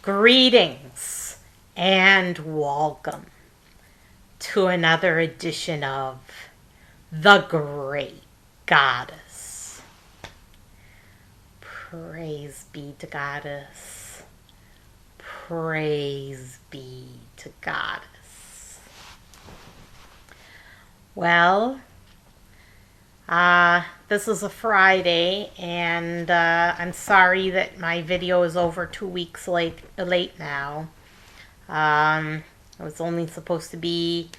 Greetings and welcome to another edition of The Great Goddess. Praise be to Goddess. Praise be to Goddess. Well, this is a Friday, and I'm sorry that my video is over 2 weeks late now. It was only supposed to be,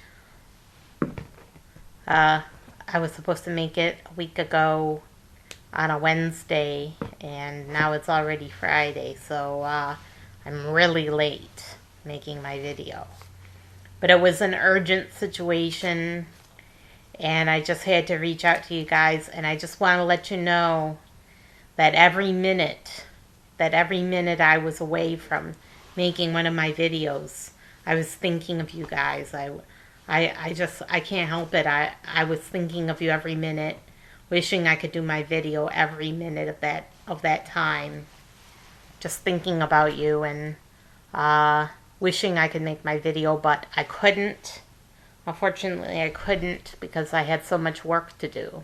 I was supposed to make it a week ago on a Wednesday, and now it's already Friday, so I'm really late making my video. But it was an urgent situation, and I just had to reach out to you guys, and I just want to let you know that every minute I was away from making one of my videos, I was thinking of you guys. I can't help it. I was thinking of you every minute, wishing I could do my video every minute of that time. Just thinking about you and wishing I could make my video, but I couldn't. Unfortunately, I couldn't because I had so much work to do.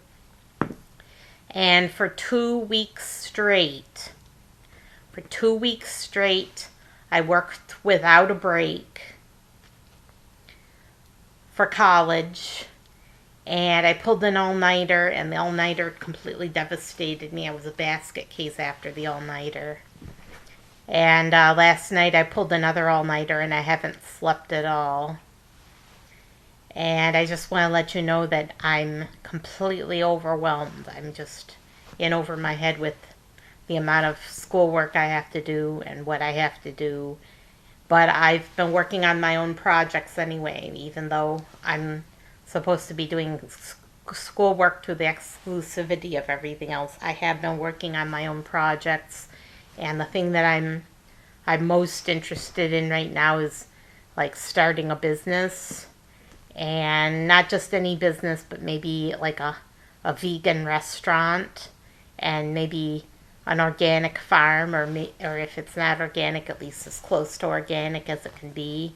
And for 2 weeks straight, I worked without a break for college. And I pulled an all-nighter, and the all-nighter completely devastated me. I was a basket case after the all-nighter. And last night I pulled another all-nighter, and I haven't slept at all. And I just want to let you know that I'm completely overwhelmed. I'm just in over my head with the amount of schoolwork I have to do and what I have to do. But I've been working on my own projects anyway, even though I'm supposed to be doing schoolwork to the exclusivity of everything else. I have been working on my own projects, and the thing that I'm most interested in right now is like starting a business. And not just any business, but maybe like a vegan restaurant, and maybe an organic farm, or if it's not organic, at least as close to organic as it can be.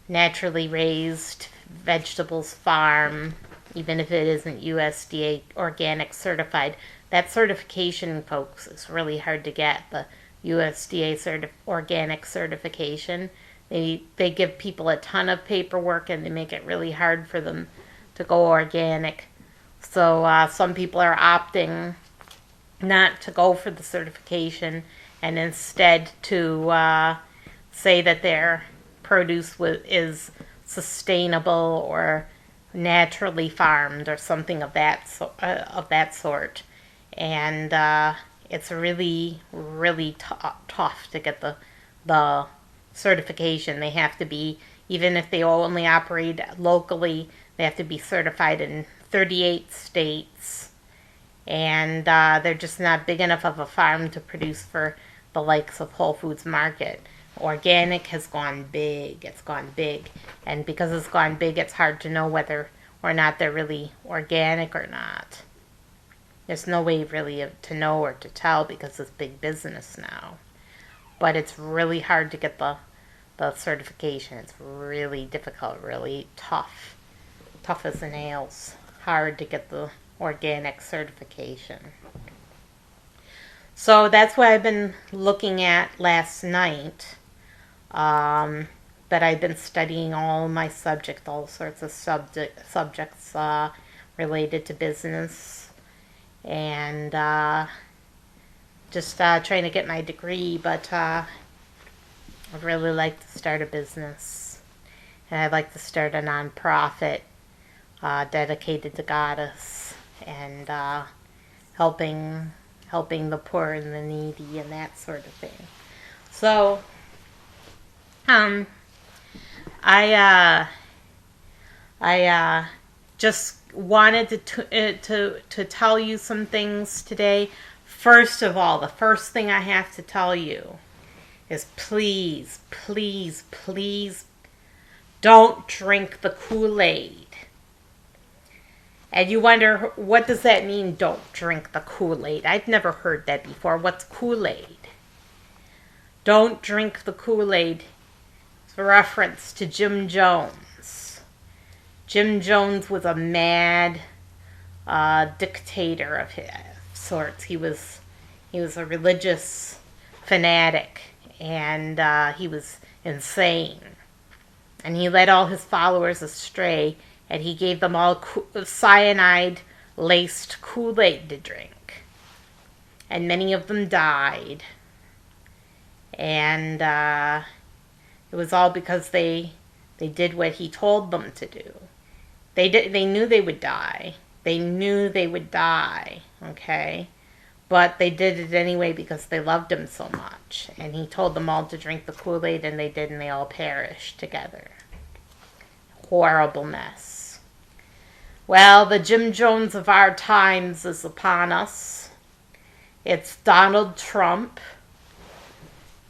Naturally raised vegetables farm, even if it isn't USDA organic certified. That certification, folks, is really hard to get, the USDA organic certification. They give people a ton of paperwork, and they make it really hard for them to go organic. So some people are opting not to go for the certification, and instead to say that their produce is sustainable or naturally farmed or something of that sort. And it's really, really tough to get the certification. They have to be, even if they only operate locally, they have to be certified in 38 states. And they're just not big enough of a farm to produce for the likes of Whole Foods Market. Organic has gone big. It's gone big. And because it's gone big, it's hard to know whether or not they're really organic or not. There's no way really to know or to tell because it's big business now. But it's really hard to get the certification. It's really difficult, really tough. Tough as the nails. Hard to get the organic certification. So that's what I've been looking at last night. But I've been studying all my subjects, all sorts of subjects related to business. And just trying to get my degree, but I'd really like to start a business. And I'd like to start a nonprofit dedicated to Goddess and helping the poor and the needy and that sort of thing. So I just wanted to tell you some things today. First of all, the first thing I have to tell you is please, please, please don't drink the KoolAid. And you wonder, what does that mean, don't drink the KoolAid? I've never heard that before. What's KoolAid? Don't drink the Kool-Aid. It's a reference to Jim Jones. Jim Jones was a mad dictator of his sorts. He was a religious fanatic, and he was insane. And he led all his followers astray, and he gave them all cyanide-laced Kool-Aid to drink. And many of them died. And it was all because they did what he told them to do. They knew they would die. They knew they would die, okay? But they did it anyway because they loved him so much. And he told them all to drink the Kool-Aid, and they did, and they all perished together. Horrible mess. Well, the Jim Jones of our times is upon us. It's Donald Trump.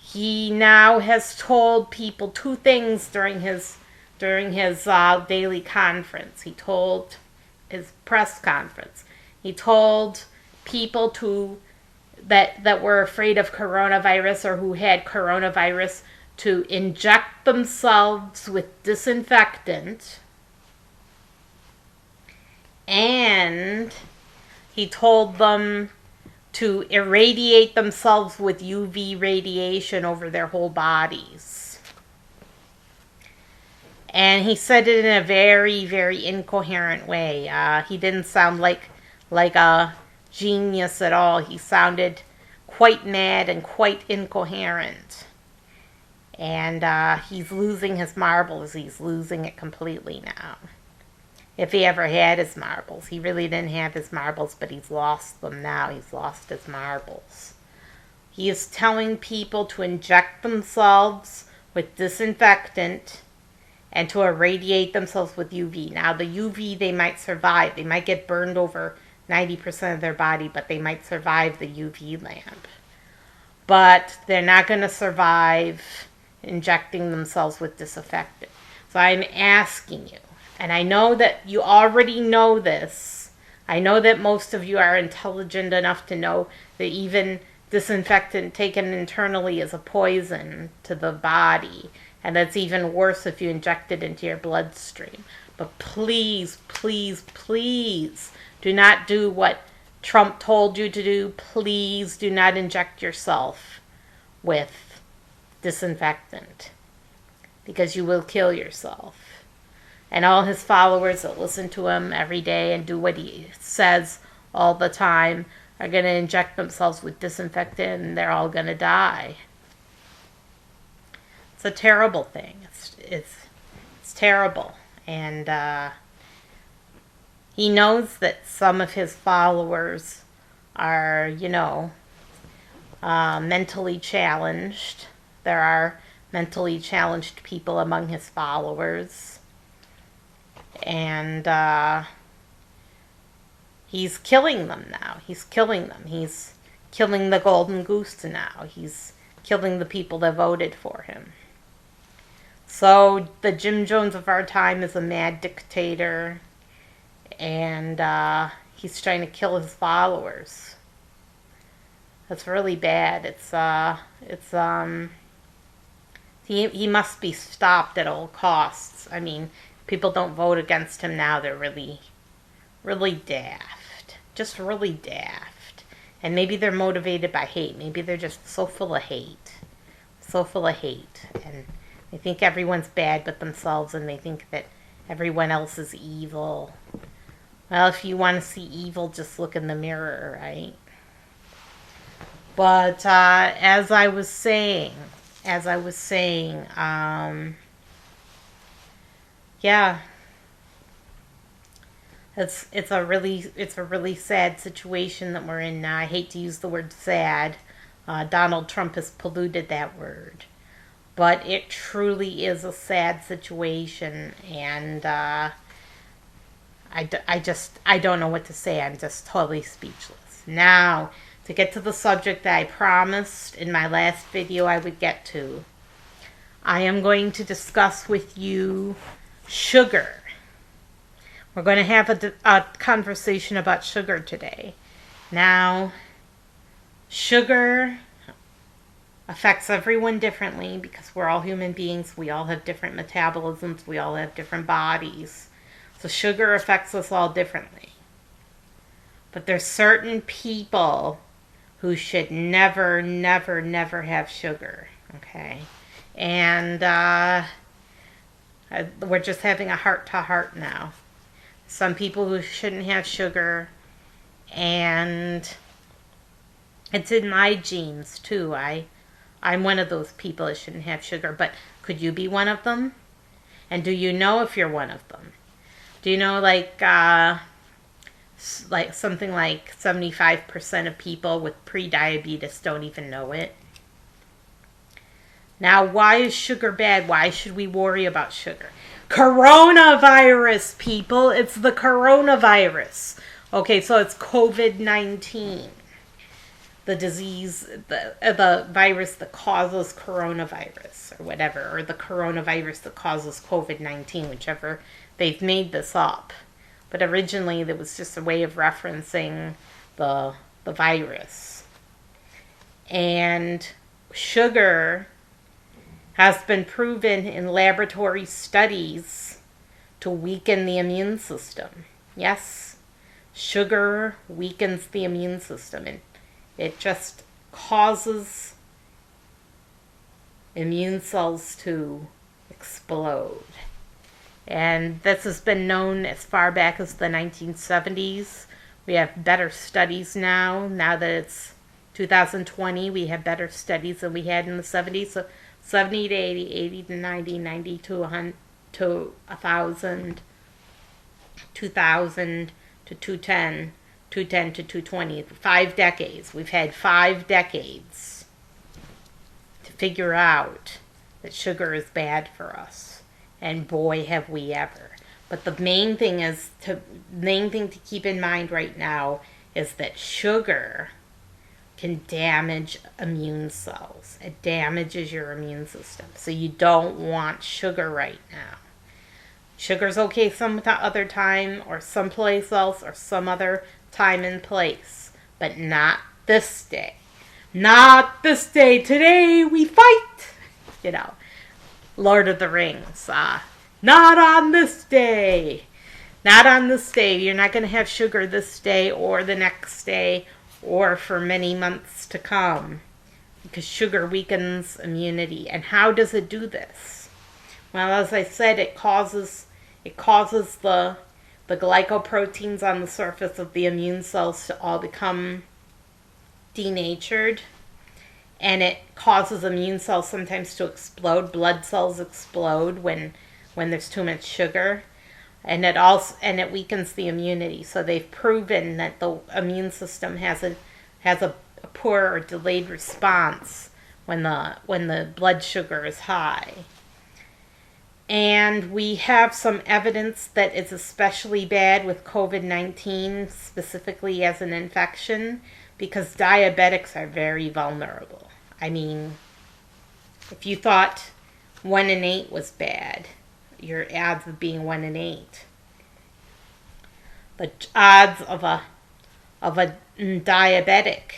He now has told people two things during his daily conference. He told his press conference. He told people that were afraid of coronavirus or who had coronavirus to inject themselves with disinfectant, and he told them to irradiate themselves with UV radiation over their whole bodies. And he said it in a very, very incoherent way. He didn't sound like a genius at all. He sounded quite mad and quite incoherent. And he's losing his marbles. He's losing it completely now. If he ever had his marbles. He really didn't have his marbles, but he's lost them now. He's lost his marbles. He is telling people to inject themselves with disinfectant and to irradiate themselves with UV. Now, the UV, they might survive. They might get burned over 90% of their body, but they might survive the UV lamp. But they're not going to survive injecting themselves with disinfectant. So I'm asking you, and I know that you already know this. I know that most of you are intelligent enough to know that even disinfectant taken internally is a poison to the body. And that's even worse if you inject it into your bloodstream. But please, please, please do not do what Trump told you to do. Please do not inject yourself with disinfectant, because you will kill yourself. And all his followers that listen to him every day and do what he says all the time are going to inject themselves with disinfectant, and they're all going to die. It's a terrible thing. It's terrible. And he knows that some of his followers are, mentally challenged. There are mentally challenged people among his followers. And he's killing them now. He's killing them. He's killing the golden goose now. He's killing the people that voted for him. So the Jim Jones of our time is a mad dictator, and he's trying to kill his followers. That's really bad. He must be stopped at all costs. I mean, people don't vote against him now. They're really, really daft. Just really daft. And maybe they're motivated by hate. Maybe they're just so full of hate. So full of hate. And they think everyone's bad but themselves, and they think that everyone else is evil. Well, if you want to see evil, just look in the mirror, right? But as I was saying, yeah, it's a really sad situation that we're in now. I hate to use the word sad. Donald Trump has polluted that word, but it truly is a sad situation, and I don't know what to say. I'm just totally speechless. Now, to get to the subject that I promised in my last video I would get to, I am going to discuss with you sugar. We're going to have a conversation about sugar today. Now, sugar Affects everyone differently because we're all human beings. We all have different metabolisms. We all have different bodies. So sugar affects us all differently. But there's certain people who should never, never, never have sugar. Okay? And we're just having a heart-to-heart now. Some people who shouldn't have sugar, and it's in my genes too. I'm one of those people that shouldn't have sugar, but could you be one of them? And do you know if you're one of them? Do you know like something like 75% of people with pre-diabetes don't even know it? Now, why is sugar bad? Why should we worry about sugar? Coronavirus, people. It's the coronavirus. Okay, so it's COVID-19. The disease, the virus that causes coronavirus or whatever, or the coronavirus that causes COVID-19, whichever. They've made this up. But originally, it was just a way of referencing the virus. And sugar has been proven in laboratory studies to weaken the immune system. Yes, sugar weakens the immune system, and it just causes immune cells to explode. And this has been known as far back as the 1970s. We have better studies now. Now that it's 2020, we have better studies than we had in the 70s. So 70 to 80, 80 to 90, 90 to 100, to 1,000, 2,000 to 210, 210 to 220. 5 decades. We've had 5 decades to figure out that sugar is bad for us. And boy, have we ever. But the main thing to keep in mind right now is that sugar can damage immune cells. It damages your immune system. So you don't want sugar right now. Sugar's okay some other time, or someplace else, or some other time and place. But not this day. Not this day. Today we fight. You know, Lord of the Rings. Not on this day. Not on this day. You're not going to have sugar this day or the next day or for many months to come, because sugar weakens immunity. And how does it do this? Well, as I said, it causes the glycoproteins on the surface of the immune cells to all become denatured. And it causes immune cells sometimes to explode. Blood cells explode when there's too much sugar. And it weakens the immunity. So they've proven that the immune system has a poor or delayed response when the blood sugar is high. And we have some evidence that it's especially bad with COVID-19, specifically as an infection, because diabetics are very vulnerable. I mean, if you thought 1 in 8 was bad, your odds of being 1 in 8. The odds of a diabetic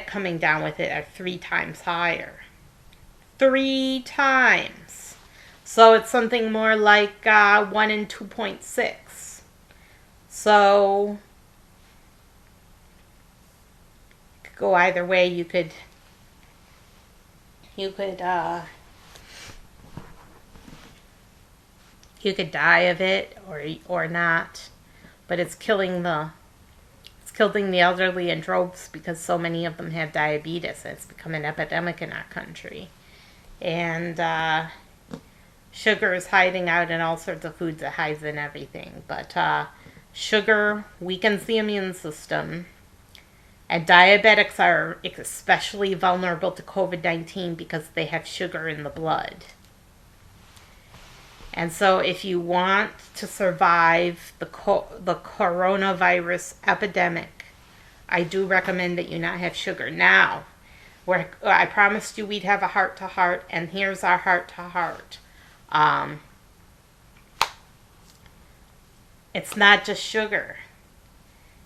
coming down with it are 3 times higher. 3 times. So it's something more like 1 in 2.6. So it could go either way. You could die of it or not, but it's killing the elderly in droves because so many of them have diabetes. It's become an epidemic in our country. And sugar is hiding out in all sorts of foods. It hides in everything. But sugar weakens the immune system. And diabetics are especially vulnerable to COVID-19 because they have sugar in the blood. And so if you want to survive the coronavirus epidemic, I do recommend that you not have sugar. Now, I promised you we'd have a heart-to-heart, and here's our heart-to-heart. It's not just sugar.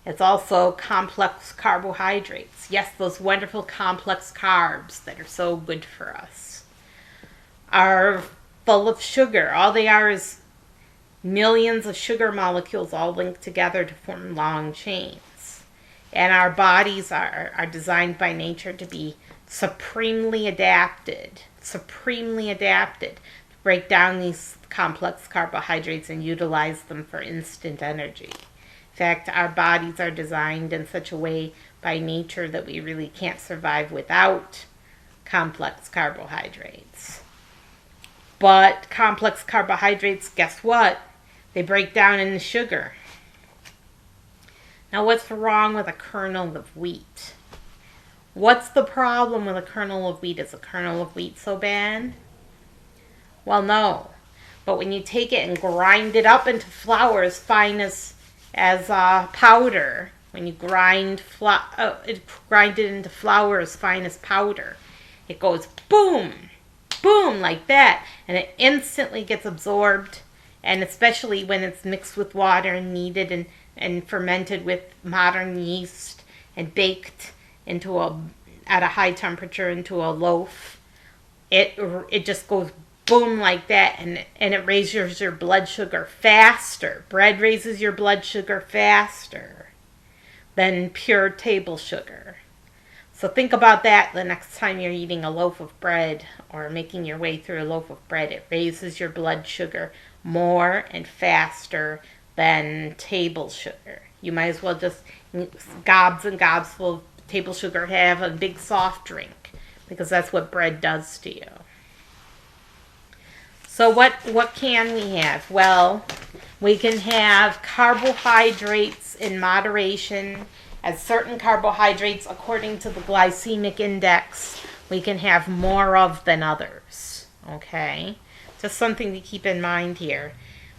It's also complex carbohydrates. Yes, those wonderful complex carbs that are so good for us are full of sugar. All they are is millions of sugar molecules all linked together to form long chains. And our bodies are designed by nature to be supremely adapted to break down these complex carbohydrates and utilize them for instant energy. In fact, our bodies are designed in such a way by nature that we really can't survive without complex carbohydrates. But complex carbohydrates, guess what? They break down into sugar. Now, what's wrong with a kernel of wheat? What's the problem with a kernel of wheat? Is a kernel of wheat so bad? Well, no. But when you take it and grind it up into flour as fine as powder, when you grind it into flour as fine as powder, it goes boom, boom, like that, and it instantly gets absorbed. And especially when it's mixed with water and kneaded and fermented with modern yeast and baked at a high temperature into a loaf, it just goes boom like that, and it raises your blood sugar faster. Bread raises your blood sugar faster than pure table sugar. So think about that the next time you're eating a loaf of bread or making your way through a loaf of bread. It raises your blood sugar more and faster than table sugar. You might as well just gobs and gobs full of table sugar, have a big soft drink, because that's what bread does to you. So what can we have? Well, we can have carbohydrates in moderation. As certain carbohydrates, according to the glycemic index, we can have more of than others. Okay? Just something to keep in mind here.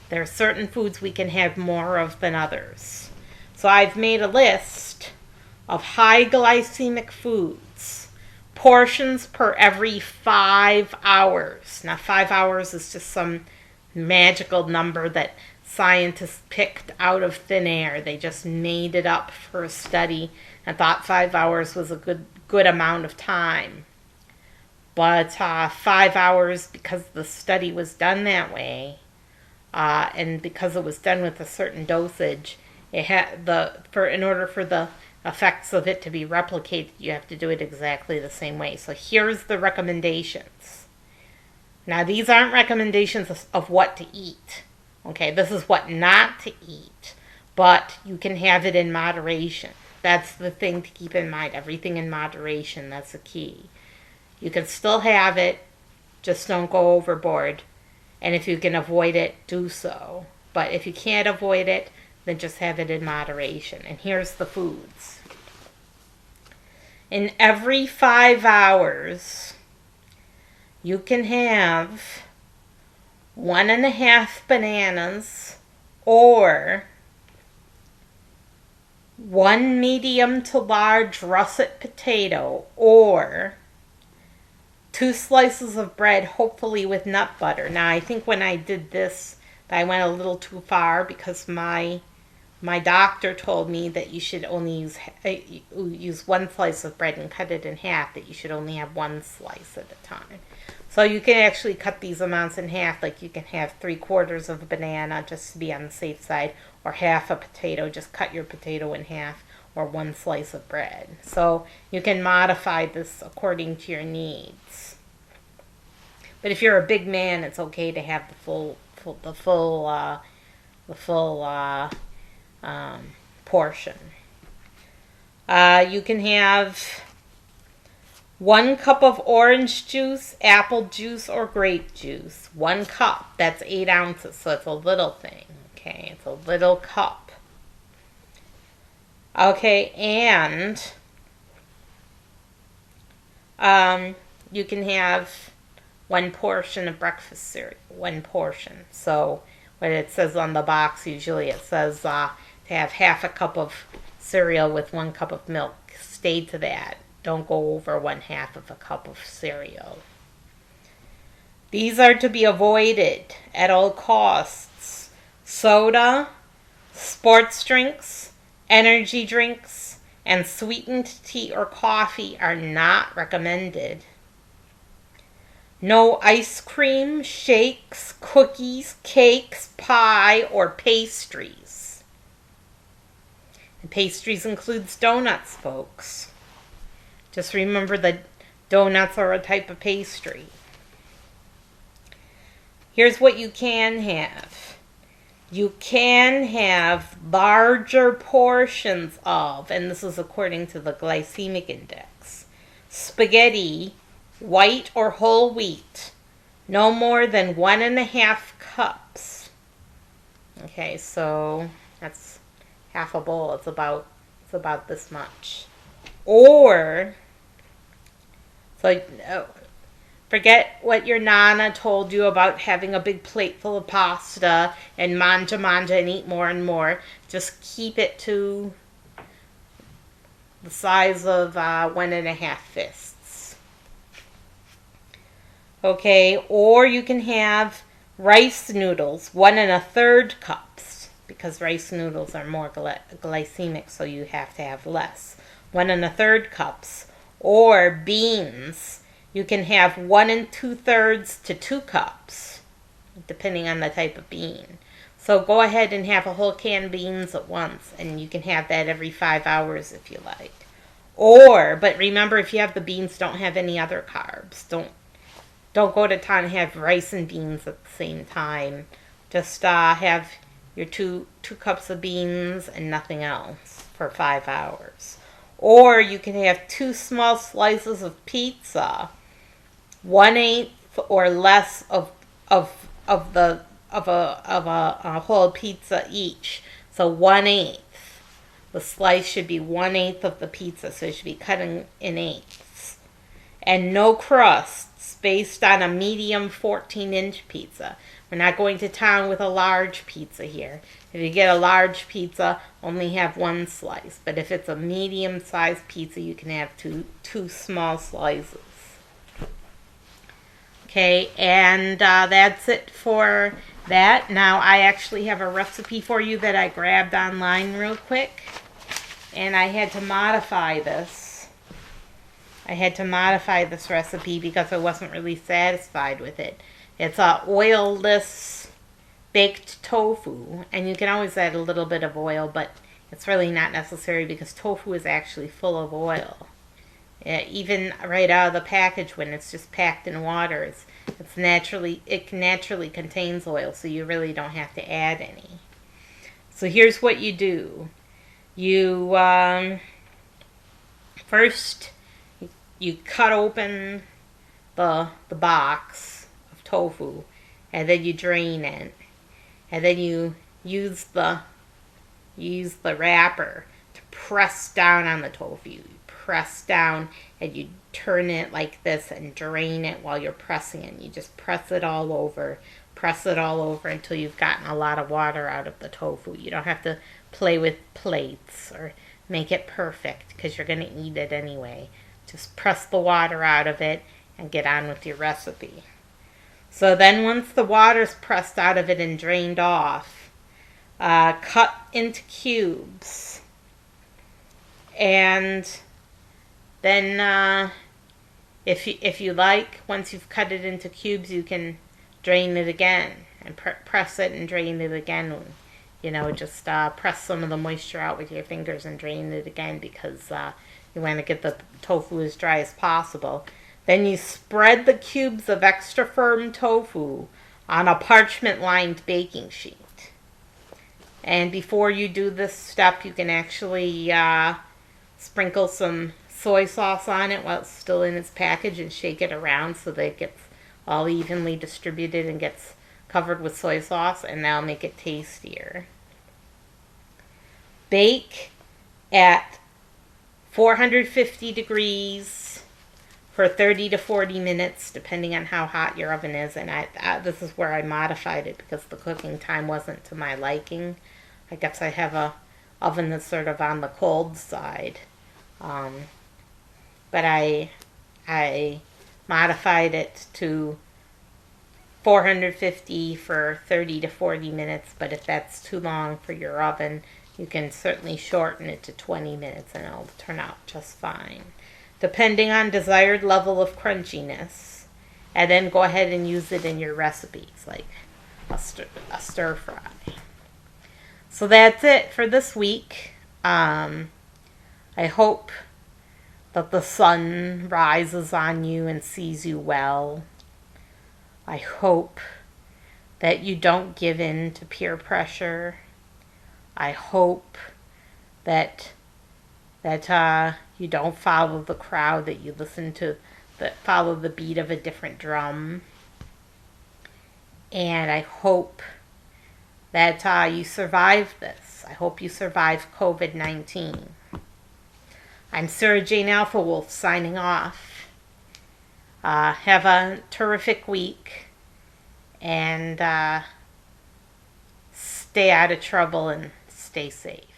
There are certain foods we can have more of than others. So I've made a list of high glycemic foods. Portions per every 5 hours. Now 5 hours is just some magical number that scientists picked out of thin air. They just made it up for a study and thought 5 hours was a good amount of time. But 5 hours, because the study was done that way, and because it was done with a certain dosage, in order for the effects of it to be replicated, you have to do it exactly the same way. So here's the recommendations. Now these aren't recommendations of what to eat. Okay, this is what not to eat, but you can have it in moderation. That's the thing to keep in mind. Everything in moderation, that's the key. You can still have it, just don't go overboard. And if you can avoid it, do so. But if you can't avoid it, then just have it in moderation. And here's the foods. In every 5 hours, you can have 1.5 bananas or 1 medium to large russet potato or 2 slices of bread, hopefully with nut butter. Now, I think when I did this, I went a little too far because my doctor told me that you should only use 1 slice of bread and cut it in half, that you should only have 1 slice at a time. So you can actually cut these amounts in half, like you can have 3/4 of a banana just to be on the safe side, or half a potato, just cut your potato in half, or 1 slice of bread. So you can modify this according to your needs. But if you're a big man, it's okay to have the full portion. You can have 1 cup of orange juice, apple juice, or grape juice. 1 cup, that's 8 ounces, so it's a little thing. Okay, it's a little cup. Okay, and you can have 1 portion of breakfast cereal, 1 portion. So when it says on the box, usually it says to have half a cup of cereal with 1 cup of milk. Stay to that. Don't go over 1/2 of a cup of cereal. These are to be avoided at all costs. Soda, sports drinks, Energy drinks and sweetened tea or coffee are not recommended. No ice cream, shakes, cookies, cakes, pie, or pastries. And pastries includes donuts, folks. Just remember that donuts are a type of pastry. Here's what you can have. You can have larger portions of, and this is according to the glycemic index, spaghetti, white or whole wheat, no more than 1.5 cups. Okay, so that's half a bowl. It's about this much. Or, so forget what your nana told you about having a big plate full of pasta and manja and eat more and more. Just keep it to the size of 1.5 fists. Okay, or you can have rice noodles, 1 1/3 cups, because rice noodles are more glycemic, so you have to have less. 1 1/3 cups. Or beans, you can have 1 2/3 to 2 cups, depending on the type of bean. So go ahead and have a whole can of beans at once, and you can have that every 5 hours if you like. Or, but remember, if you have the beans, don't have any other carbs. Don't go to town and have rice and beans at the same time. Just have your two cups of beans and nothing else for 5 hours. Or you can have 2 small slices of pizza, 1/8 or less of a whole pizza each. So 1/8. The slice should be 1/8 of the pizza, so it should be cut in eighths. And no crusts, based on a medium 14-inch pizza. We're not going to town with a large pizza here. If you get a large pizza, only have 1 slice. But if it's a medium-sized pizza, you can have two small slices. Okay, and that's it for that. Now, I actually have a recipe for you that I grabbed online real quick. And I had to modify this. I had to modify this recipe because I wasn't really satisfied with it. It's a oilless baked tofu, and you can always add a little bit of oil, but it's really not necessary because tofu is actually full of oil. Even right out of the package when it's just packed in water, it naturally contains oil, so you really don't have to add any. So here's what you do. You first you cut open the box of tofu, and then you drain it, and then you use the wrapper to press down on the tofu. You press down and you turn it like this and drain it while you're pressing it. You just press it all over until you've gotten a lot of water out of the tofu. You don't have to play with plates or make it perfect because you're going to eat it anyway. Just press the water out of it and get on with your recipe. So then once the water's pressed out of it and drained off, cut into cubes. And then if you like, once you've cut it into cubes, you can drain it again and press it and drain it again. Just press some of the moisture out with your fingers and drain it again because you want to get the tofu as dry as possible. Then you spread the cubes of extra firm tofu on a parchment-lined baking sheet. And before you do this step, you can actually sprinkle some soy sauce on it while it's still in its package and shake it around so that it gets all evenly distributed and gets covered with soy sauce, and that'll make it tastier. Bake at 450 degrees for 30 to 40 minutes, depending on how hot your oven is. And this is where I modified it because the cooking time wasn't to my liking. I guess I have a oven that's sort of on the cold side. But I modified it to 450 for 30 to 40 minutes. But if that's too long for your oven, You can certainly shorten it to 20 minutes and it'll turn out just fine, depending on desired level of crunchiness. And then go ahead and use it in your recipes, like a stir fry. So that's it for this week. I hope that the sun rises on you and sees you well. I hope that you don't give in to peer pressure. I hope that you don't follow the crowd, that you listen to, that follow the beat of a different drum. And I hope that you survive this. I hope you survive COVID-19. I'm Sarah Jane Alphawolf signing off. Have a terrific week and stay out of trouble and stay safe.